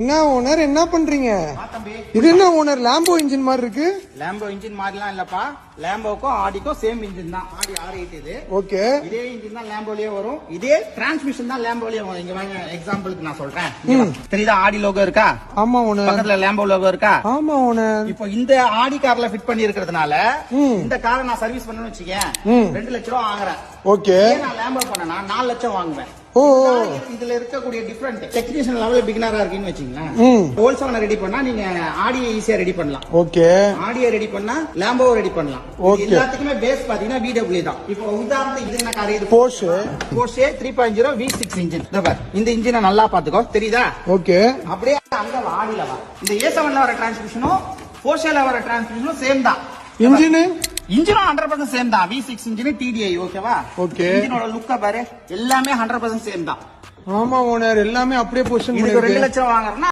என்ன ஓனர் என்ன பண்றீங்க? இது என்ன ஓனர் லாம்போ இன்ஜின் மாதிரி இருக்கு? லாம்போ இன்ஜின் மாதிரிலாம் இல்லப்பா. லாம்போக்கும் ஆடிக்கும் சேம் இன்ஜின் தான். ஆடி R8 இது. ஓகே. இதே இன்ஜின் தான் லாம்போலயே வரும். இதே டிரான்ஸ்மிஷன் தான் லாம்போலயே வரும். இங்க வாங்க எக்ஸாம்பிளுக்கு நான் சொல்றேன். தெரியுதா ஆடி லோகோ இருக்கா? ஆமா ஓனர். பக்கத்துல லாம்போ லோகோ இருக்கா? ஆமா ஓனர். இப்போ இந்த ஆடி கார்ல ஃபிட் பண்ணி இருக்கிறதுனால இந்த காரை நான் சர்வீஸ் பண்ணனும்னு வெச்சீங்க 2 லட்சம் ரூபாய் வாங்குறேன். ஓகே. நான் லாம்போ பண்ணனா 4 லட்சம் வாங்குவேன். ஓ இதுல இருக்கக்கூடிய டிஃபரண்ட் டெக்னீஷியன் லெவல்ல பிகினரா இருக்கீங்கன்னு வெச்சீங்களா ஹோல்சேல் ரெடி பண்ணா நீங்க ஆடியை ஈஸியா ரெடி பண்ணலாம். ஓகே. ஆடியை ரெடி பண்ணா லாம்போவை ரெடி பண்ணலாம். எல்லாத்துக்குமே பேஸ் பாத்தீங்கன்னா VW தான். இப்போ உதாரணத்துக்கு இது என்ன கார்? இது Porsche 3.0 V6 இன்ஜின். இந்த இன்ஜினை நல்லா பாத்துக்கோ. தெரியுதா? ஓகே. அப்படியே அங்க ஆடில வா. இந்த A7ல வர டிரான்ஸ்மிஷனும் Porscheல வர டிரான்ஸ்மிஷனும் சேம் தான். இன்ஜினும் 100% சேம் தான். V6 engine TDI. ஓகேவா? ஓகே. இன்ஜினோட லுக்க பாரு, எல்லாமே 100% சேம் தான். ஆமா ஓனர் எல்லாமே அப்படியே பொசிஷன் இதுக்கு 2 லட்சம் வாங்குறேன்னா